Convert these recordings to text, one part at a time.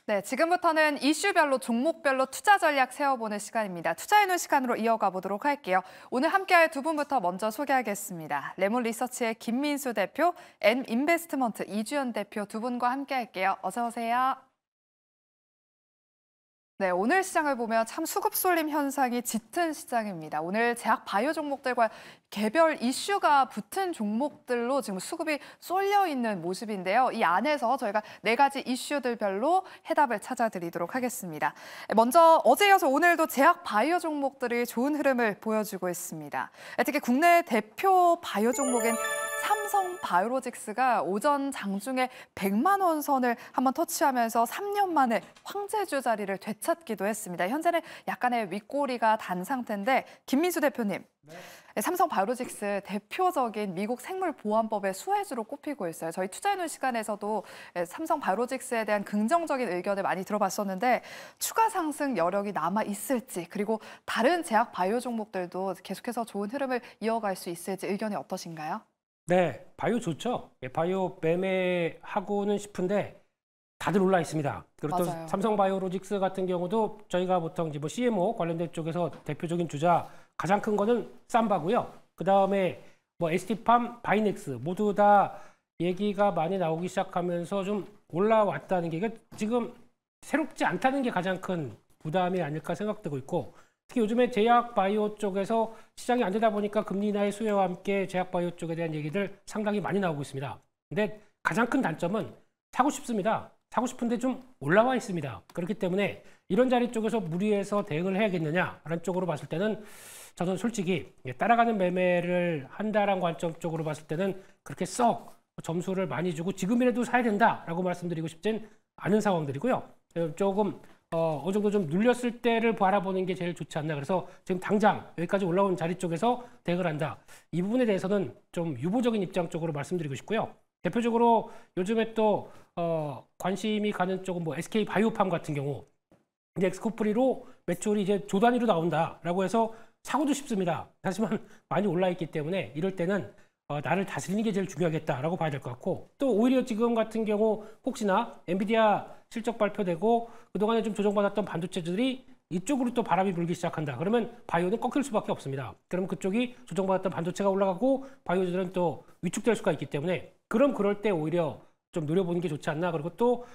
네, 지금부터는 이슈별로 종목별로 투자 전략 세워보는 시간입니다. 투자해 놓은 시간으로 이어가 보도록 할게요. 오늘 함께할 두 분부터 먼저 소개하겠습니다. 레몬 리서치의 김민수 대표, N인베스트먼트 이주연 대표 두 분과 함께할게요. 어서 오세요. 네, 오늘 시장을 보면 참 수급 쏠림 현상이 짙은 시장입니다. 오늘 제약 바이오 종목들과 개별 이슈가 붙은 종목들로 지금 수급이 쏠려 있는 모습인데요. 이 안에서 저희가 네 가지 이슈들별로 해답을 찾아드리도록 하겠습니다. 먼저 어제 이어서 오늘도 제약 바이오 종목들이 좋은 흐름을 보여주고 있습니다. 특히 국내 대표 바이오 종목인 삼성 바이오로직스가 오전 장중에 100만 원 선을 한번 터치하면서 3년 만에 황제주 자리를 되찾기도 했습니다. 현재는 약간의 윗꼬리가 단 상태인데 김민수 대표님, 삼성 바이오로직스 대표적인 미국 생물보안법의 수혜주로 꼽히고 있어요. 저희 투자해놓은 시간에서도 삼성 바이오로직스에 대한 긍정적인 의견을 많이 들어봤었는데 추가 상승 여력이 남아 있을지 그리고 다른 제약 바이오 종목들도 계속해서 좋은 흐름을 이어갈 수 있을지 의견이 어떠신가요? 네, 바이오 좋죠. 바이오 매매하고는 싶은데 다들 올라 있습니다. 그리고 또 맞아요. 삼성 바이오로직스 같은 경우도 저희가 보통 이제 뭐 CMO 관련된 쪽에서 대표적인 주자 가장 큰 거는 삼바고요. 그 다음에 뭐 ST팜, 바이넥스 모두 다 얘기가 많이 나오기 시작하면서 좀 올라왔다는 게 이게 지금 새롭지 않다는 게 가장 큰 부담이 아닐까 생각되고 있고. 특히 요즘에 제약 바이오 쪽에서 시장이 안 되다 보니까 금리 인하의 수혜와 함께 제약 바이오 쪽에 대한 얘기들 상당히 많이 나오고 있습니다. 근데 가장 큰 단점은 사고 싶습니다. 사고 싶은데 좀 올라와 있습니다. 그렇기 때문에 이런 자리 쪽에서 무리해서 대응을 해야겠느냐라는 쪽으로 봤을 때는 저는 솔직히 따라가는 매매를 한다라는 관점 쪽으로 봤을 때는 그렇게 썩 점수를 많이 주고 지금이라도 사야 된다라고 말씀드리고 싶진 않은 상황들이고요. 조금 어느 정도 좀 눌렸을 때를 바라보는 게 제일 좋지 않나. 그래서 지금 당장 여기까지 올라온 자리 쪽에서 대응을 한다. 이 부분에 대해서는 좀 유보적인 입장 쪽으로 말씀드리고 싶고요. 대표적으로 요즘에 또 관심이 가는 쪽은 뭐 SK 바이오팜 같은 경우 이제 엑스코프리로 매출이 이제 조 단위로 나온다라고 해서 사고도 싶습니다. 하지만 많이 올라 있기 때문에 이럴 때는 나를 다스리는 게 제일 중요하겠다라고 봐야 될 것 같고 또 오히려 지금 같은 경우 혹시나 엔비디아 실적 발표되고 그동안에 좀 조정받았던 반도체들이 이쪽으로 또 바람이 불기 시작한다. 그러면 바이오는 꺾일 수밖에 없습니다. 그럼 그쪽이 조정받았던 반도체가 올라가고 바이오들은 또 위축될 수가 있기 때문에 그럴 때 오히려 좀 노려보는 게 좋지 않나. 그리고 또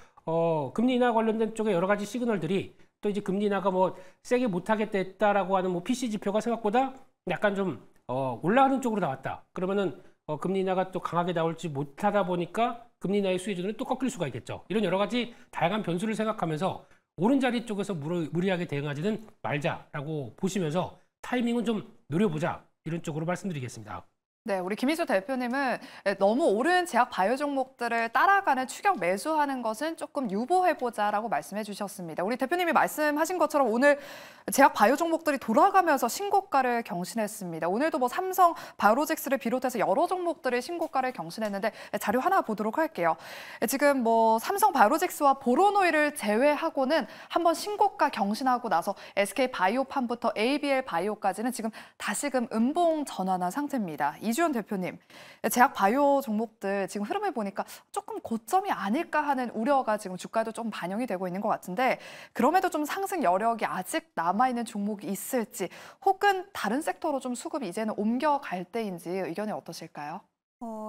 금리 인하 관련된 쪽에 여러 가지 시그널들이 또 이제 금리 인하가 뭐 세게 못하겠다라고 하는 뭐 PC 지표가 생각보다 약간 좀 올라가는 쪽으로 나왔다. 그러면은 금리 인하가 또 강하게 나올지 못하다 보니까 금리 인하의 수혜주는 또 꺾일 수가 있겠죠. 이런 여러 가지 다양한 변수를 생각하면서 오른 자리 쪽에서 무리하게 대응하지는 말자라고 보시면서 타이밍은 좀 노려보자. 이런 쪽으로 말씀드리겠습니다. 네, 우리 김희수 대표님은 너무 오른 제약 바이오 종목들을 따라가는 추격 매수하는 것은 조금 유보해보자라고 말씀해 주셨습니다. 우리 대표님이 말씀하신 것처럼 오늘 제약 바이오 종목들이 돌아가면서 신고가를 경신했습니다. 오늘도 뭐 삼성 바이오로직스를 비롯해서 여러 종목들이 신고가를 경신했는데 자료 하나 보도록 할게요. 지금 뭐 삼성 바이오로직스와 보로노이를 제외하고는 한번 신고가 경신하고 나서 SK 바이오팜부터 ABL 바이오까지는 지금 다시금 음봉 전환한 상태입니다. 이주연 대표님, 제약 바이오 종목들 지금 흐름을 보니까 조금 고점이 아닐까 하는 우려가 지금 주가에도 좀 반영이 되고 있는 것 같은데 그럼에도 좀 상승 여력이 아직 남아있는 종목이 있을지 혹은 다른 섹터로 좀 수급이 이제는 옮겨갈 때인지 의견이 어떠실까요?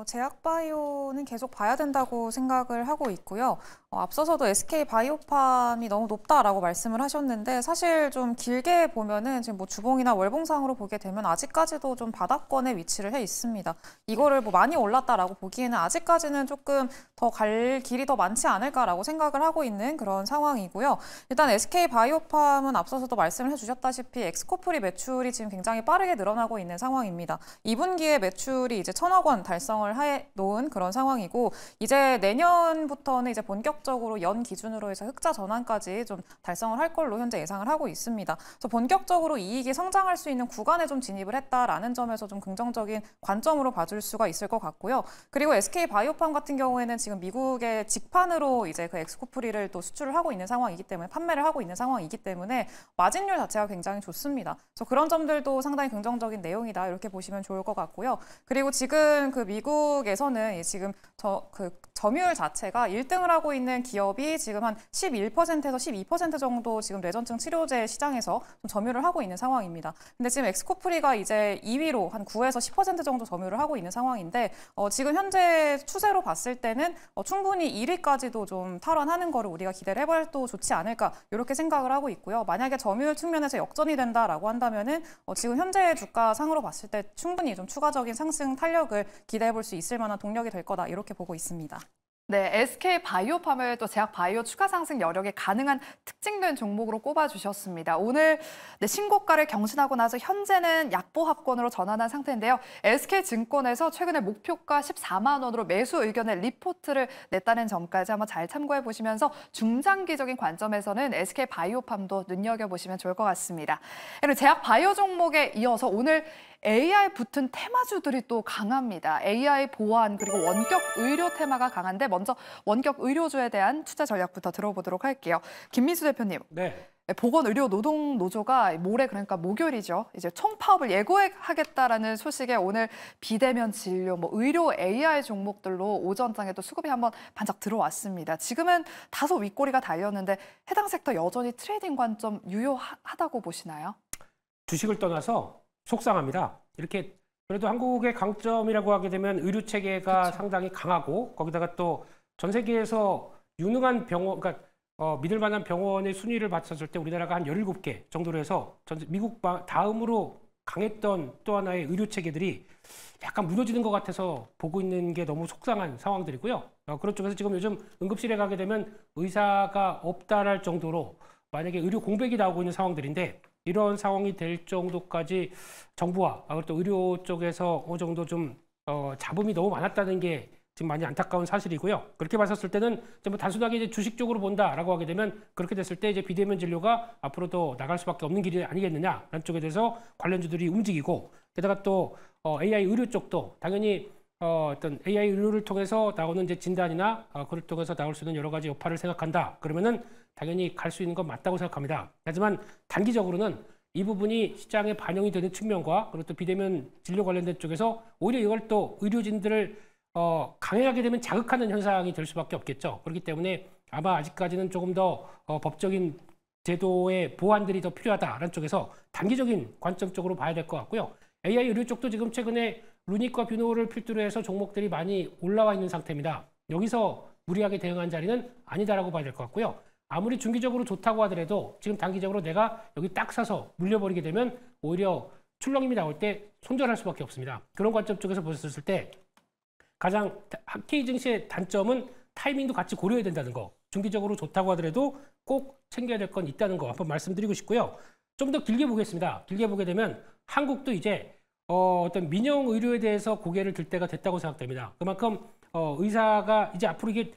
제약바이오는 계속 봐야 된다고 생각을 하고 있고요. 앞서서도 SK 바이오팜이 너무 높다라고 말씀을 하셨는데 사실 좀 길게 보면은 지금 뭐 주봉이나 월봉상으로 보게 되면 아직까지도 좀 바닥권에 위치를 해 있습니다. 이거를 뭐 많이 올랐다라고 보기에는 아직까지는 조금 더 갈 길이 더 많지 않을까라고 생각을 하고 있는 그런 상황이고요. 일단 SK 바이오팜은 앞서서도 말씀을 해주셨다시피 엑스코프리 매출이 지금 굉장히 빠르게 늘어나고 있는 상황입니다. 2분기에 매출이 이제 1,000억 원 달성을 해 놓은 그런 상황이고 이제 내년부터는 이제 본격적으로 연 기준으로 해서 흑자 전환까지 좀 달성을 할 걸로 현재 예상을 하고 있습니다. 그래서 본격적으로 이익이 성장할 수 있는 구간에 좀 진입을 했다라는 점에서 좀 긍정적인 관점으로 봐줄 수가 있을 것 같고요. 그리고 SK 바이오팜 같은 경우에는 지금 미국의 직판으로 이제 그 엑스코프리를 또 수출을 하고 있는 상황이기 때문에 판매를 하고 있는 상황이기 때문에 마진율 자체가 굉장히 좋습니다. 그래서 그런 점들도 상당히 긍정적인 내용이다 이렇게 보시면 좋을 것 같고요. 그리고 지금 그 미국에서는 지금 점유율 자체가 1등을 하고 있는 기업이 지금 한 11%에서 12% 정도 지금 뇌전증 치료제 시장에서 좀 점유를 하고 있는 상황입니다. 근데 지금 엑스코프리가 이제 2위로 한 9에서 10% 정도 점유를 하고 있는 상황인데 지금 현재 추세로 봤을 때는 충분히 1위까지도 좀 탈환하는 거를 우리가 기대를 해봐도 좋지 않을까 이렇게 생각을 하고 있고요. 만약에 점유율 측면에서 역전이 된다라고 한다면은 지금 현재 주가 상으로 봤을 때 충분히 좀 추가적인 상승 탄력을 기대해 볼 수 있을 만한 동력이 될 거다 이렇게 보고 있습니다. 네, SK 바이오팜을 또 제약 바이오 추가 상승 여력이 가능한 특징된 종목으로 꼽아주셨습니다. 오늘 신고가를 경신하고 나서 현재는 약보합권으로 전환한 상태인데요. SK증권에서 최근에 목표가 14만 원으로 매수 의견의 리포트를 냈다는 점까지 한번 잘 참고해 보시면서 중장기적인 관점에서는 SK 바이오팜도 눈여겨보시면 좋을 것 같습니다. 그리고 제약 바이오 종목에 이어서 오늘 AI 붙은 테마주들이 또 강합니다. AI 보안 그리고 원격 의료 테마가 강한데 먼저 원격 의료주에 대한 투자 전략부터 들어보도록 할게요. 김민수 대표님. 네. 보건의료노동노조가 모레 그러니까 목요일이죠. 이제 총파업을 예고하겠다라는 소식에 오늘 비대면 진료, 의료 AI 종목들로 오전장에 또 수급이 한번 반짝 들어왔습니다. 지금은 다소 윗꼬리가 달렸는데 해당 섹터 여전히 트레이딩 관점 유효하다고 보시나요? 주식을 떠나서 속상합니다. 이렇게 그래도 한국의 강점이라고 하게 되면 의료 체계가 그쵸. 상당히 강하고 거기다가 또 전 세계에서 유능한 병원, 그러니까 믿을 만한 병원의 순위를 봤었을 때 우리나라가 한 17개 정도로 해서 미국 다음으로 강했던 또 하나의 의료 체계들이 약간 무너지는 것 같아서 보고 있는 게 너무 속상한 상황들이고요. 그런 쪽에서 지금 요즘 응급실에 가게 되면 의사가 없다랄 정도로 만약에 의료 공백이 나오고 있는 상황들인데 이런 상황이 될 정도까지 정부와 또 의료 쪽에서 어느 정도 좀 잡음이 너무 많았다는 게 지금 많이 안타까운 사실이고요. 그렇게 봤었을 때는 뭐 단순하게 이제 주식 쪽으로 본다라고 하게 되면 그렇게 됐을 때 이제 비대면 진료가 앞으로도 나갈 수밖에 없는 길이 아니겠느냐라는 쪽에 대해서 관련주들이 움직이고 게다가 또 AI 의료 쪽도 당연히 어떤 AI 의료를 통해서 나오는 이제 진단이나 그걸 통해서 나올 수 있는 여러 가지 여파를 생각한다. 그러면은 당연히 갈 수 있는 건 맞다고 생각합니다. 하지만 단기적으로는 이 부분이 시장에 반영이 되는 측면과 그리고 또 비대면 진료 관련된 쪽에서 오히려 이걸 또 의료진들을 강행하게 되면 자극하는 현상이 될 수밖에 없겠죠. 그렇기 때문에 아마 아직까지는 조금 더 법적인 제도의 보완들이 더 필요하다라는 쪽에서 단기적인 관점 쪽으로 봐야 될 것 같고요. AI 의료 쪽도 지금 최근에 루닉과 뷰노를 필두로 해서 종목들이 많이 올라와 있는 상태입니다. 여기서 무리하게 대응한 자리는 아니다라고 봐야 될 것 같고요. 아무리 중기적으로 좋다고 하더라도 지금 단기적으로 내가 여기 딱 사서 물려버리게 되면 오히려 출렁임이 나올 때 손절할 수밖에 없습니다. 그런 관점 쪽에서 보셨을 때 가장 K 증시의 단점은 타이밍도 같이 고려해야 된다는 거. 중기적으로 좋다고 하더라도 꼭 챙겨야 될 건 있다는 거 한번 말씀드리고 싶고요. 좀 더 길게 보겠습니다. 길게 보게 되면 한국도 이제 어떤 민영 의료에 대해서 고개를 들 때가 됐다고 생각됩니다. 그만큼 의사가 이제 앞으로 이게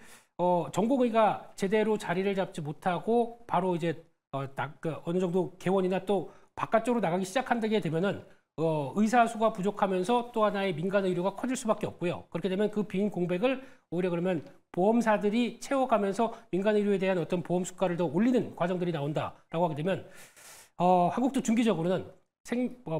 전공의가 제대로 자리를 잡지 못하고 바로 이제 어느 정도 개원이나 또 바깥쪽으로 나가기 시작한다게 되면은 의사 수가 부족하면서 또 하나의 민간 의료가 커질 수밖에 없고요. 그렇게 되면 그 빈 공백을 오히려 그러면 보험사들이 채워가면서 민간 의료에 대한 어떤 보험 수가를 더 올리는 과정들이 나온다라고 하게 되면 한국도 중기적으로는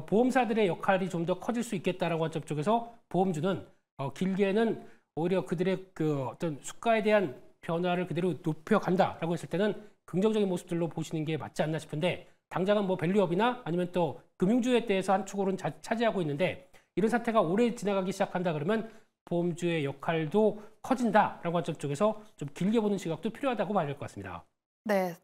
보험사들의 역할이 좀 더 커질 수 있겠다라고 관점 쪽에서 보험주는 길게는 오히려 그들의 그 어떤 수가에 대한 변화를 그대로 높여간다라고 했을 때는 긍정적인 모습들로 보시는 게 맞지 않나 싶은데 당장은 뭐 밸류업이나 아니면 또 금융주에 대해서 한 축으로는 차지하고 있는데 이런 사태가 오래 지나가기 시작한다 그러면 보험주의 역할도 커진다라고 관점 쪽에서 좀 길게 보는 시각도 필요하다고 봐야 될 것 같습니다. 네,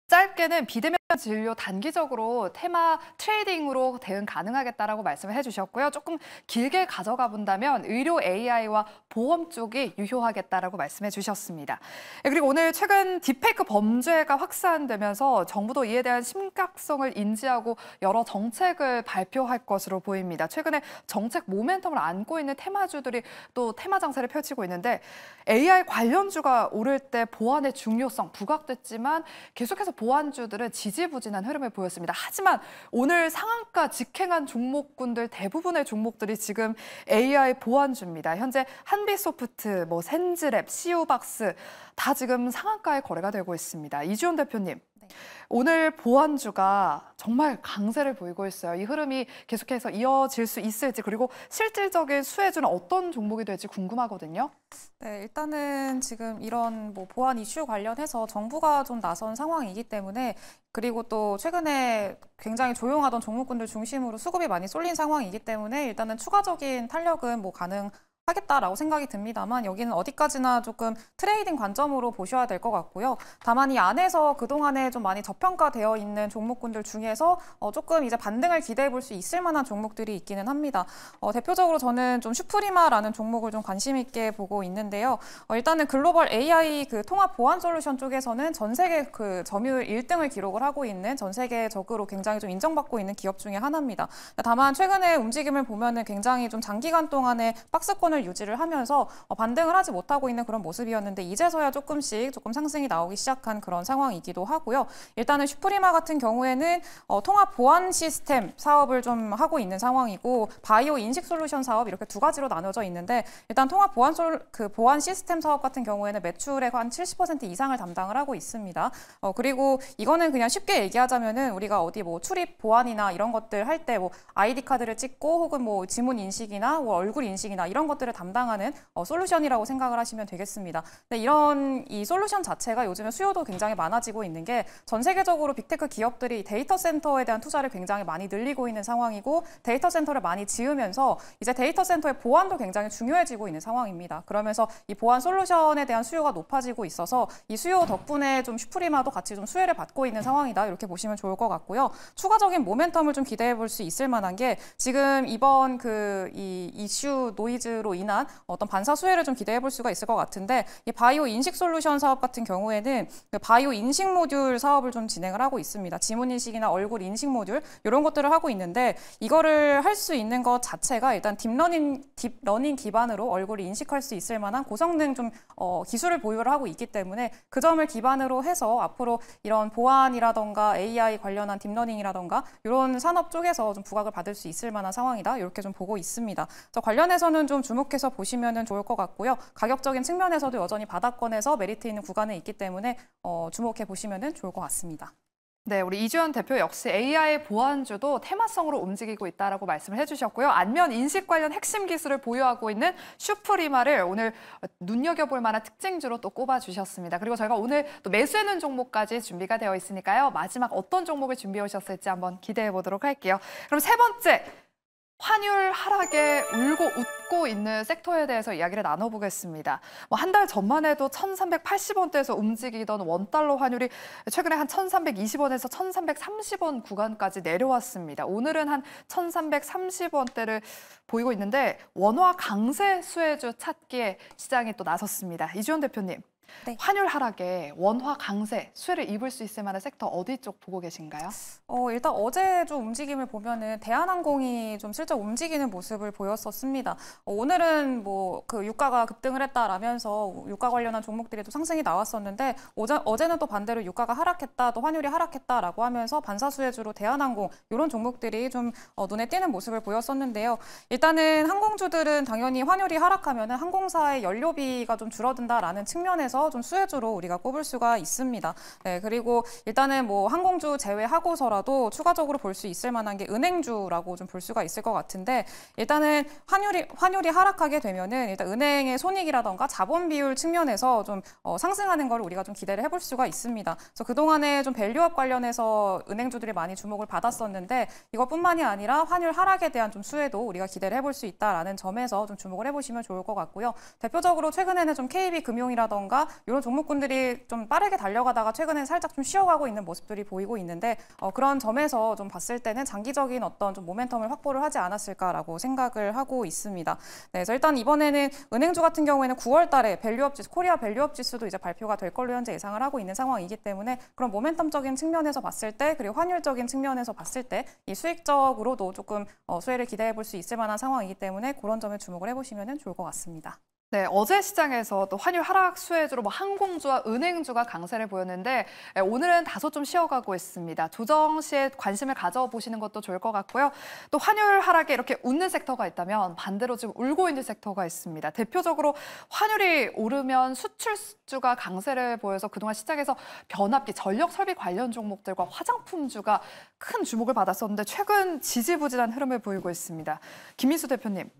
짧게는 비대면 진료 단기적으로 테마 트레이딩으로 대응 가능하겠다라고 말씀을 해주셨고요. 조금 길게 가져가 본다면 의료 AI와 보험 쪽이 유효하겠다라고 말씀해 주셨습니다. 그리고 오늘 최근 딥페이크 범죄가 확산되면서 정부도 이에 대한 심각성을 인지하고 여러 정책을 발표할 것으로 보입니다. 최근에 정책 모멘텀을 안고 있는 테마주들이 또 테마 장세를 펼치고 있는데 AI 관련주가 오를 때 보안의 중요성 부각됐지만 계속해서 보안주들은 지지부진한 흐름을 보였습니다. 하지만 오늘 상한가 직행한 종목군들 대부분의 종목들이 지금 AI 보안주입니다. 현재 한비소프트, 센즈랩, CU박스 다 지금 상한가에 거래가 되고 있습니다. 이주연 대표님. 네. 오늘 보완주가 정말 강세를 보이고 있어요. 이 흐름이 계속해서 이어질 수 있을지, 그리고 실질적인 수혜주는 어떤 종목이 될지 궁금하거든요. 네, 일단은 지금 이런 뭐 보안 이슈 관련해서 정부가 좀 나선 상황이기 때문에, 그리고 또 최근에 굉장히 조용하던 종목군들 중심으로 수급이 많이 쏠린 상황이기 때문에 일단은 추가적인 탄력은 뭐 가능하겠다라고 생각이 듭니다만, 여기는 어디까지나 조금 트레이딩 관점으로 보셔야 될 것 같고요. 다만 이 안에서 그동안에 좀 많이 저평가되어 있는 종목군들 중에서 조금 이제 반등을 기대해 볼 수 있을 만한 종목들이 있기는 합니다. 대표적으로 저는 좀 슈프리마라는 종목을 좀 관심 있게 보고 있는데요. 일단은 글로벌 AI 그 통합 보안 솔루션 쪽에서는 전 세계 그 점유율 1등을 기록을 하고 있는, 전 세계적으로 굉장히 좀 인정받고 있는 기업 중에 하나입니다. 다만 최근에 움직임을 보면은 굉장히 좀 장기간 동안에 박스권을 유지를 하면서 반등을 하지 못하고 있는 그런 모습이었는데, 이제서야 조금 상승이 나오기 시작한 그런 상황이기도 하고요. 일단은 슈프리마 같은 경우에는 통합 보안 시스템 사업을 좀 하고 있는 상황이고, 바이오 인식 솔루션 사업, 이렇게 두 가지로 나눠져 있는데, 일단 통합 보안 시스템 사업 같은 경우에는 매출의 한 70% 이상을 담당을 하고 있습니다. 그리고 이거는 그냥 쉽게 얘기하자면은 우리가 어디 뭐 출입 보안이나 이런 것들 할 때 뭐 아이디 카드를 찍고 혹은 뭐 지문 인식이나 뭐 얼굴 인식이나 이런 것들을 담당하는 솔루션이라고 생각을 하시면 되겠습니다. 근데 이런 이 솔루션 자체가 요즘에 수요도 굉장히 많아지고 있는 게, 전 세계적으로 빅테크 기업들이 데이터 센터에 대한 투자를 굉장히 많이 늘리고 있는 상황이고, 데이터 센터를 많이 지으면서 이제 데이터 센터의 보안도 굉장히 중요해지고 있는 상황입니다. 그러면서 이 보안 솔루션에 대한 수요가 높아지고 있어서 이 수요 덕분에 좀 슈프리마도 같이 좀 수혜를 받고 있는 상황이다, 이렇게 보시면 좋을 것 같고요. 추가적인 모멘텀을 좀 기대해 볼 수 있을 만한 게, 지금 이번 이 이슈 노이즈로 인한 어떤 반사 수혜를 좀 기대해 볼 수가 있을 것 같은데, 이 바이오 인식 솔루션 사업 같은 경우에는 그 바이오 인식 모듈 사업을 좀 진행을 하고 있습니다. 지문 인식이나 얼굴 인식 모듈 이런 것들을 하고 있는데, 이거를 할 수 있는 것 자체가 일단 딥러닝 기반으로 얼굴을 인식할 수 있을 만한 고성능 좀 기술을 보유를 하고 있기 때문에, 그 점을 기반으로 해서 앞으로 이런 보안이라던가 AI 관련한 딥러닝이라던가 이런 산업 쪽에서 좀 부각을 받을 수 있을 만한 상황이다, 이렇게 좀 보고 있습니다. 그래서 관련해서는 좀 주목해서 보시면 좋을 것 같고요. 가격적인 측면에서도 여전히 바닥권에서 메리트 있는 구간에 있기 때문에 주목해 보시면 좋을 것 같습니다. 네, 우리 이주연 대표 역시 AI 보안주도 테마성으로 움직이고 있다라고 말씀을 해주셨고요. 안면 인식 관련 핵심 기술을 보유하고 있는 슈프리마를 오늘 눈여겨볼 만한 특징주로 또 꼽아주셨습니다. 그리고 저희가 오늘 또 매수해놓은 종목까지 준비가 되어 있으니까요. 마지막 어떤 종목을 준비해 오셨을지 한번 기대해 보도록 할게요. 그럼 세 번째, 환율 하락에 울고 웃고 있는 섹터에 대해서 이야기를 나눠보겠습니다. 한 달 전만 해도 1,380원대에서 움직이던 원달러 환율이 최근에 한 1,320원에서 1,330원 구간까지 내려왔습니다. 오늘은 한 1,330원대를 보이고 있는데, 원화 강세 수혜주 찾기에 시장이 또 나섰습니다. 이주연 대표님. 네. 환율 하락에 원화 강세, 수혜를 입을 수 있을 만한 섹터 어디 쪽 보고 계신가요? 일단 어제 좀 움직임을 보면은 대한항공이 좀 슬쩍 움직이는 모습을 보였었습니다. 오늘은 뭐 그 유가가 급등을 했다라면서 유가 관련한 종목들이 또 상승이 나왔었는데, 어제는 또 반대로 유가가 하락했다, 또 환율이 하락했다라고 하면서 반사수혜주로 대한항공 이런 종목들이 좀 눈에 띄는 모습을 보였었는데요. 일단은 항공주들은 당연히 환율이 하락하면은 항공사의 연료비가 좀 줄어든다라는 측면에서 좀 수혜주로 우리가 꼽을 수가 있습니다. 네, 그리고 일단은 뭐 항공주 제외하고서라도 추가적으로 볼 수 있을 만한 게 은행주라고 좀 볼 수가 있을 것 같은데, 일단은 환율이 하락하게 되면은 일단 은행의 손익이라던가 자본 비율 측면에서 좀 상승하는 걸 우리가 좀 기대를 해볼 수가 있습니다. 그래서 그동안에 좀 밸류업 관련해서 은행주들이 많이 주목을 받았었는데, 이것뿐만이 아니라 환율 하락에 대한 좀 수혜도 우리가 기대를 해볼 수 있다라는 점에서 좀 주목을 해보시면 좋을 것 같고요. 대표적으로 최근에는 좀 KB금융이라던가 이런 종목군들이 좀 빠르게 달려가다가 최근에 살짝 좀 쉬어가고 있는 모습들이 보이고 있는데, 그런 점에서 좀 봤을 때는 장기적인 어떤 좀 모멘텀을 확보를 하지 않았을까라고 생각을 하고 있습니다. 네, 그래서 일단 이번에는 은행주 같은 경우에는 9월 달에 밸류업 지수, 코리아 밸류업 지수도 이제 발표가 될 걸로 현재 예상을 하고 있는 상황이기 때문에, 그런 모멘텀적인 측면에서 봤을 때, 그리고 환율적인 측면에서 봤을 때 이 수익적으로도 조금 수혜를 기대해 볼 수 있을 만한 상황이기 때문에 그런 점에 주목을 해보시면 좋을 것 같습니다. 네, 어제 시장에서 또 환율 하락 수혜주로 항공주와 은행주가 강세를 보였는데 오늘은 다소 좀 쉬어가고 있습니다. 조정 시에 관심을 가져보시는 것도 좋을 것 같고요. 또 환율 하락에 이렇게 웃는 섹터가 있다면 반대로 지금 울고 있는 섹터가 있습니다. 대표적으로 환율이 오르면 수출주가 강세를 보여서 그동안 시장에서 변압기, 전력 설비 관련 종목들과 화장품주가 큰 주목을 받았었는데 최근 지지부진한 흐름을 보이고 있습니다. 김민수 대표님,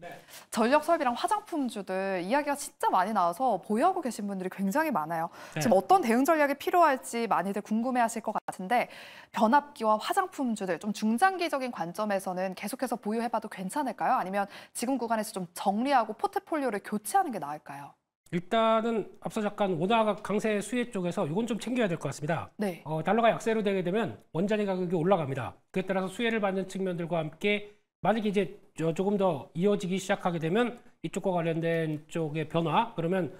전력 설비랑 화장품주들 이야기가 진짜 많이 나와서 보유하고 계신 분들이 굉장히 많아요. 네. 지금 어떤 대응 전략이 필요할지 많이들 궁금해하실 것 같은데 변압기와 화장품주들 좀 중장기적인 관점에서는 계속해서 보유해봐도 괜찮을까요? 아니면 지금 구간에서 좀 정리하고 포트폴리오를 교체하는 게 나을까요? 일단은 앞서 잠깐 원화 강세 수혜 쪽에서 이건 좀 챙겨야 될 것 같습니다. 네. 달러가 약세로 되게 되면 원자재 가격이 올라갑니다. 그에 따라서 수혜를 받는 측면들과 함께 만약에 이제 조금 더 이어지기 시작하게 되면 이쪽과 관련된 쪽의 변화, 그러면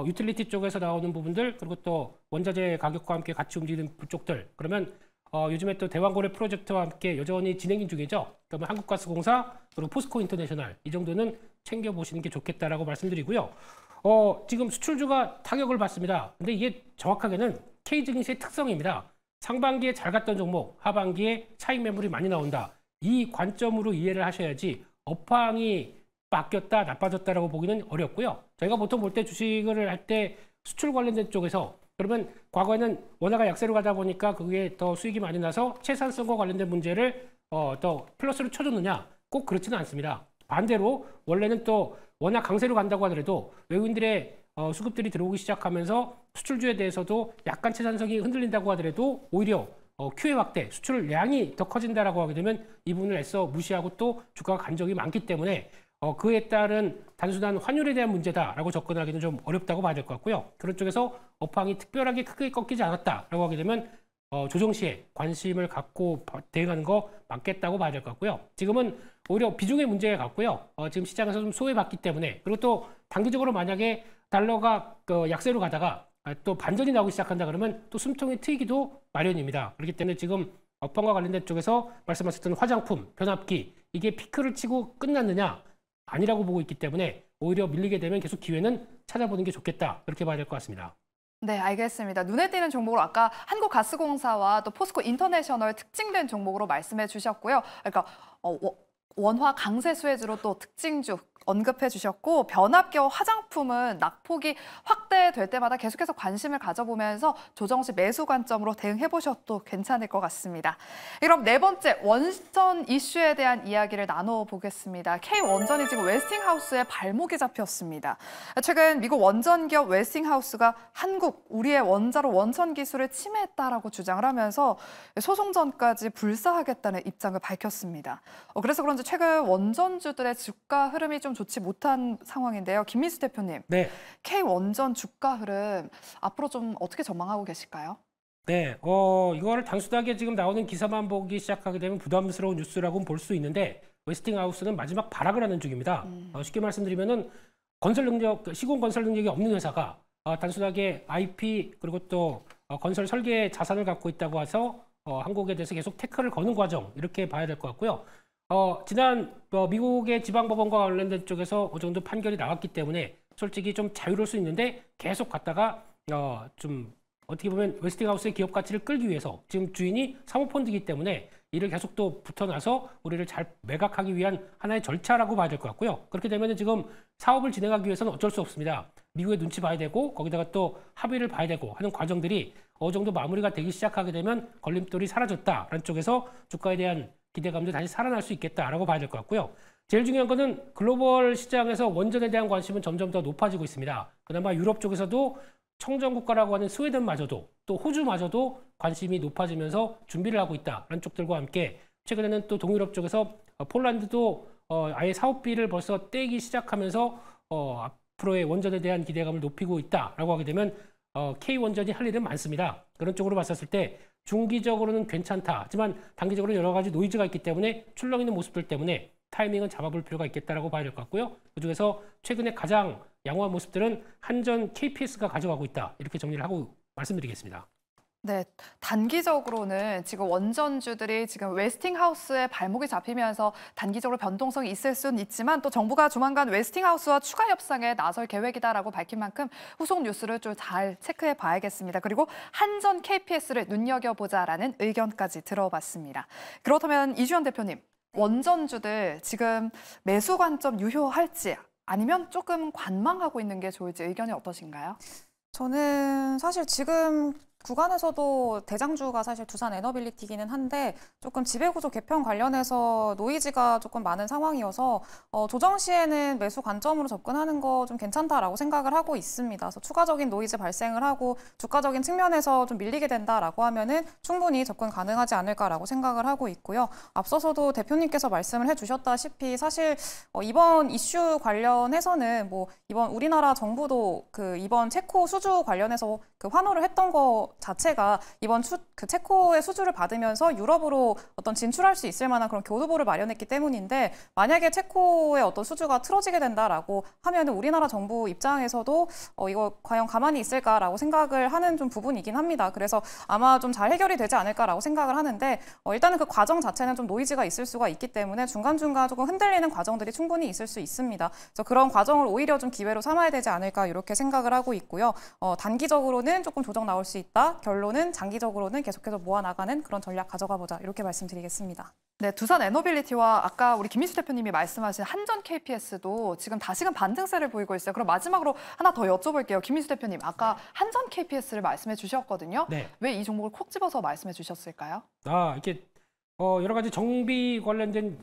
유틸리티 쪽에서 나오는 부분들, 그리고 또 원자재 가격과 함께 같이 움직이는 쪽들, 그러면 요즘에 또 대왕고래 프로젝트와 함께 여전히 진행 중이죠. 그러면 한국가스공사 그리고 포스코 인터내셔널 이 정도는 챙겨보시는 게 좋겠다라고 말씀드리고요. 지금 수출주가 타격을 받습니다. 근데 이게 정확하게는 K증시의 특성입니다. 상반기에 잘 갔던 종목, 하반기에 차익 매물이 많이 나온다. 이 관점으로 이해를 하셔야지 업황이 바뀌었다, 나빠졌다라고 보기는 어렵고요. 저희가 보통 볼 때 주식을 할 때 수출 관련된 쪽에서 그러면 과거에는 원화가 약세로 가다 보니까 그게 더 수익이 많이 나서 채산성과 관련된 문제를 더 플러스로 쳐줬느냐? 꼭 그렇지는 않습니다. 반대로 원래는 또 원화 강세로 간다고 하더라도 외국인들의 수급들이 들어오기 시작하면서 수출주에 대해서도 약간 채산성이 흔들린다고 하더라도 오히려 QE 확대, 수출량이 더 커진다라고 하게 되면 이 부분을 애써 무시하고 또 주가가 간 적이 많기 때문에 그에 따른 단순한 환율에 대한 문제다라고 접근하기는 좀 어렵다고 봐야 될 것 같고요. 그런 쪽에서 업황이 특별하게 크게 꺾이지 않았다라고 하게 되면 조정 시에 관심을 갖고 대응하는 거 맞겠다고 봐야 될 것 같고요. 지금은 오히려 비중의 문제 같고요. 지금 시장에서 좀 소외받기 때문에 그리고 또 단기적으로 만약에 달러가 약세로 가다가 또 반전이 나오기 시작한다 그러면 또 숨통이 트이기도 마련입니다. 그렇기 때문에 지금 업황과 관련된 쪽에서 말씀하셨던 화장품, 변압기 이게 피크를 치고 끝났느냐? 아니라고 보고 있기 때문에 오히려 밀리게 되면 계속 기회는 찾아보는 게 좋겠다. 그렇게 봐야 될 것 같습니다. 네, 알겠습니다. 눈에 띄는 종목으로 아까 한국가스공사와 또 포스코 인터내셔널 특징된 종목으로 말씀해 주셨고요. 그러니까 원화 강세 수혜주로 또 특징주 언급해 주셨고 변압기와 화장품은 낙폭이 확대될 때마다 계속해서 관심을 가져보면서 조정 시 매수 관점으로 대응해 보셔도 괜찮을 것 같습니다. 그럼 네 번째 원전 이슈에 대한 이야기를 나눠보겠습니다. K원전이 지금 웨스팅하우스의 발목이 잡혔습니다. 최근 미국 원전 기업 웨스팅하우스가 우리의 원자로 원천 기술을 침해했다라고 주장을 하면서 소송전까지 불사하겠다는 입장을 밝혔습니다. 그래서 그런지 최근 원전주들의 주가 흐름이 좀 좋지 못한 상황인데요. 김민수 대표님, 네. K원전 주가 흐름 앞으로 좀 어떻게 전망하고 계실까요? 네, 이거를 단순하게 지금 나오는 기사만 보기 시작하게 되면 부담스러운 뉴스라고는 볼 수 있는데 웨스팅하우스는 마지막 발악을 하는 중입니다. 쉽게 말씀드리면은 시공 건설 능력이 없는 회사가 단순하게 IP 그리고 또 건설 설계 자산을 갖고 있다고 해서 한국에 대해서 계속 태클을 거는 과정 이렇게 봐야 될 것 같고요. 지난 미국의 지방법원과 관련된 쪽에서 어느 정도 판결이 나왔기 때문에 솔직히 좀 자유로울 수 있는데 계속 갔다가 좀 어떻게 보면 웨스팅하우스의 기업 가치를 끌기 위해서 지금 주인이 사모펀드이기 때문에 이를 계속 또 붙어나서 우리를 잘 매각하기 위한 하나의 절차라고 봐야 될 것 같고요. 그렇게 되면 지금 사업을 진행하기 위해서는 어쩔 수 없습니다. 미국의 눈치 봐야 되고 거기다가 또 합의를 봐야 되고 하는 과정들이 어느 정도 마무리가 되기 시작하게 되면 걸림돌이 사라졌다라는 쪽에서 주가에 대한 기대감도 다시 살아날 수 있겠다라고 봐야 될 것 같고요. 제일 중요한 거는 글로벌 시장에서 원전에 대한 관심은 점점 더 높아지고 있습니다. 그나마 유럽 쪽에서도 청정국가라고 하는 스웨덴마저도 또 호주마저도 관심이 높아지면서 준비를 하고 있다라는 쪽들과 함께 최근에는 또 동유럽 쪽에서 폴란드도 아예 사업비를 벌써 떼기 시작하면서 앞으로의 원전에 대한 기대감을 높이고 있다라고 하게 되면 K원전이 할 일은 많습니다. 그런 쪽으로 봤었을 때 중기적으로는 괜찮다. 하지만 단기적으로 여러 가지 노이즈가 있기 때문에 출렁 있는 모습들 때문에 타이밍은 잡아볼 필요가 있겠다라고 봐야 될 것 같고요. 그중에서 최근에 가장 양호한 모습들은 한전 KPS가 가져가고 있다. 이렇게 정리를 하고 말씀드리겠습니다. 네, 단기적으로는 지금 원전주들이 지금 웨스팅하우스에 발목이 잡히면서 단기적으로 변동성이 있을 수는 있지만 또 정부가 조만간 웨스팅하우스와 추가 협상에 나설 계획이다라고 밝힌 만큼 후속 뉴스를 좀 잘 체크해 봐야겠습니다. 그리고 한전 KPS를 눈여겨보자라는 의견까지 들어봤습니다. 그렇다면 이주연 대표님, 원전주들 지금 매수 관점 유효할지 아니면 조금 관망하고 있는 게 좋을지 의견이 어떠신가요? 저는 사실 지금 구간에서도 대장주가 사실 두산 에너빌리티기는 한데 조금 지배구조 개편 관련해서 노이즈가 조금 많은 상황이어서 조정 시에는 매수 관점으로 접근하는 거 좀 괜찮다라고 생각을 하고 있습니다. 그래서 추가적인 노이즈 발생을 하고 주가적인 측면에서 좀 밀리게 된다라고 하면은 충분히 접근 가능하지 않을까라고 생각을 하고 있고요. 앞서서도 대표님께서 말씀을 해주셨다시피 사실 이번 이슈 관련해서는 뭐 이번 우리나라 정부도 그 이번 체코 수주 관련해서 그 환호를 했던 거 자체가 이번 그 체코의 수주를 받으면서 유럽으로 어떤 진출할 수 있을 만한 그런 교두보를 마련했기 때문인데 만약에 체코의 어떤 수주가 틀어지게 된다라고 하면 우리나라 정부 입장에서도 이거 과연 가만히 있을까라고 생각을 하는 좀 부분이긴 합니다. 그래서 아마 좀 잘 해결이 되지 않을까라고 생각을 하는데 일단은 그 과정 자체는 좀 노이즈가 있을 수가 있기 때문에 중간중간 조금 흔들리는 과정들이 충분히 있을 수 있습니다. 그래서 그런 과정을 오히려 좀 기회로 삼아야 되지 않을까 이렇게 생각을 하고 있고요. 단기적으로는 조금 조정 나올 수 있다. 결론은 장기적으로는 계속해서 모아나가는 그런 전략 가져가 보자 이렇게 말씀드리겠습니다. 네, 두산 에너빌리티와 아까 우리 김민수 대표님이 말씀하신 한전 KPS도 지금 다시금 반등세를 보이고 있어요. 그럼 마지막으로 하나 더 여쭤볼게요. 김민수 대표님, 아까 한전 KPS를 말씀해 주셨거든요. 네. 왜 이 종목을 콕 집어서 말씀해 주셨을까요? 이렇게 여러 가지 정비 관련된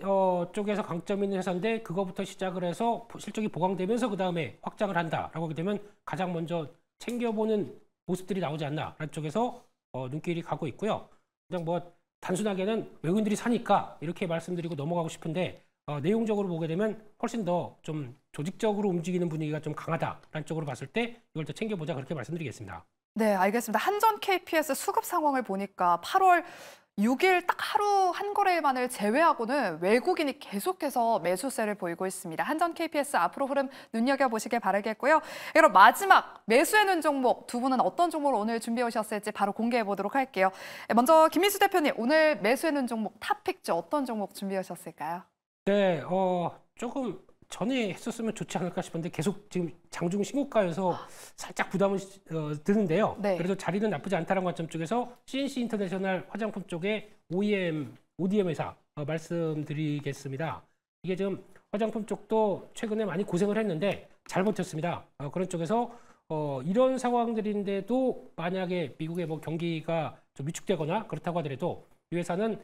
쪽에서 강점이 있는 회사인데 그거부터 시작을 해서 실적이 보강되면서 그다음에 확장을 한다라고 하게 되면 가장 먼저 챙겨보는 모습들이 나오지 않나라는 쪽에서 눈길이 가고 있고요. 그냥 뭐 단순하게는 외국인들이 사니까 이렇게 말씀드리고 넘어가고 싶은데 내용적으로 보게 되면 훨씬 더 좀 조직적으로 움직이는 분위기가 좀 강하다라는 쪽으로 봤을 때 이걸 더 챙겨보자 그렇게 말씀드리겠습니다. 네, 알겠습니다. 한전 KPS 수급 상황을 보니까 8월 6일 딱 하루 한 거래일만을 제외하고는 외국인이 계속해서 매수세를 보이고 있습니다. 한전 KPS 앞으로 흐름 눈여겨보시길 바라겠고요. 그럼 마지막 매수해놓은 종목 두 분은 어떤 종목을 오늘 준비해 오셨을지 바로 공개해 보도록 할게요. 먼저 김민수 대표님, 오늘 매수해놓은 종목 탑픽주 어떤 종목 준비해 오셨을까요? 네, 조금 전에 했었으면 좋지 않을까 싶은데 계속 지금 장중 신고가여서 살짝 부담은 드는데요. 네. 그래도 자리는 나쁘지 않다는 관점 쪽에서 CNC 인터내셔널 화장품 쪽에 ODM 회사 말씀드리겠습니다. 이게 지금 화장품 쪽도 최근에 많이 고생을 했는데 잘 버텼습니다. 그런 쪽에서 이런 상황들인데도 만약에 미국의 뭐 경기가 좀 위축되거나 그렇다고 하더라도 이 회사는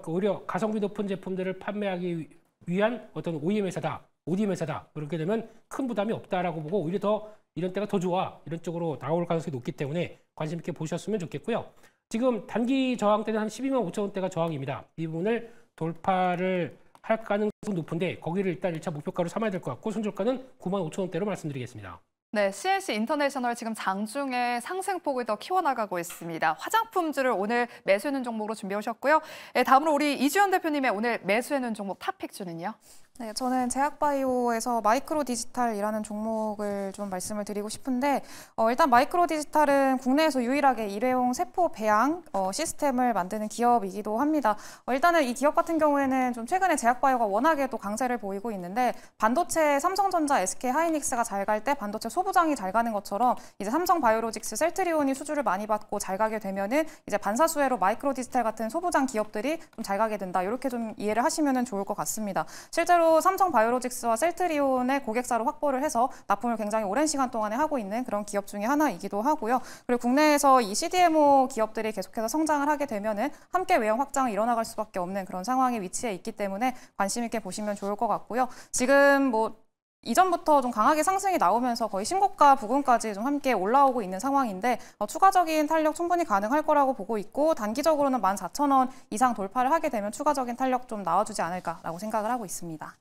오히려 가성비 높은 제품들을 판매하기 위한 어떤 OEM 회사다, ODM 회사다. 그렇게 되면 큰 부담이 없다라고 보고 오히려 더 이런 때가 더 좋아. 이런 쪽으로 나올 가능성이 높기 때문에 관심 있게 보셨으면 좋겠고요. 지금 단기 저항 때는 한 12만 5천 원대가 저항입니다. 이 부분을 돌파를 할 가능성이 높은데 거기를 일단 1차 목표가로 삼아야 될 것 같고 손절가는 9만 5천 원대로 말씀드리겠습니다. 네, CNC 인터내셔널 지금 장중에 상승폭을 더 키워나가고 있습니다. 화장품주를 오늘 매수해놓은 종목으로 준비해 오셨고요. 네, 다음으로 우리 이주연 대표님의 오늘 매수해놓은 종목 탑픽주는요? 네, 저는 제약바이오에서 마이크로 디지털이라는 종목을 좀 말씀을 드리고 싶은데 일단 마이크로 디지털은 국내에서 유일하게 일회용 세포 배양 시스템을 만드는 기업이기도 합니다. 일단은 이 기업 같은 경우에는 좀 최근에 제약바이오가 워낙에 또 강세를 보이고 있는데 반도체 삼성전자, SK하이닉스가 잘 갈 때 반도체 소부장이 잘 가는 것처럼 이제 삼성바이오로직스, 셀트리온이 수주를 많이 받고 잘 가게 되면은 이제 반사수혜로 마이크로 디지털 같은 소부장 기업들이 좀 잘 가게 된다. 이렇게 좀 이해를 하시면 좋을 것 같습니다. 실제로 삼성바이오로직스와 셀트리온의 고객사로 확보를 해서 납품을 굉장히 오랜 시간 동안에 하고 있는 그런 기업 중에 하나이기도 하고요. 그리고 국내에서 이 CDMO 기업들이 계속해서 성장을 하게 되면은 함께 외형 확장이 일어나갈 수밖에 없는 그런 상황에 위치해 있기 때문에 관심 있게 보시면 좋을 것 같고요. 지금 뭐 이전부터 좀 강하게 상승이 나오면서 거의 신고가 부근까지 좀 함께 올라오고 있는 상황인데 추가적인 탄력 충분히 가능할 거라고 보고 있고 단기적으로는 14,000원 이상 돌파를 하게 되면 추가적인 탄력 좀 나와주지 않을까라고 생각을 하고 있습니다.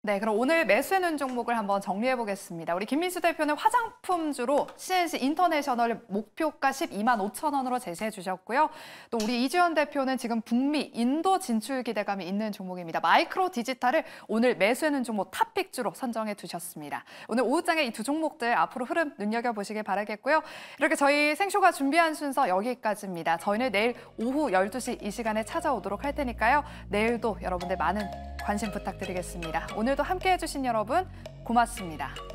네, 그럼 오늘 매수해놓은 종목을 한번 정리해 보겠습니다. 우리 김민수 대표는 화장품주로 CNC 인터내셔널 목표가 12만 5천 원으로 제시해 주셨고요. 또 우리 이주연 대표는 지금 북미, 인도 진출 기대감이 있는 종목입니다. 마이크로 디지털을 오늘 매수해놓은 종목 탑픽주로 선정해 두셨습니다. 오늘 오후장에 이 두 종목들 앞으로 흐름 눈여겨보시길 바라겠고요. 이렇게 저희 생쇼가 준비한 순서 여기까지입니다. 저희는 내일 오후 12시 이 시간에 찾아오도록 할 테니까요. 내일도 여러분들 많은 관심 부탁드리겠습니다. 오늘도 함께해 주신 여러분 고맙습니다.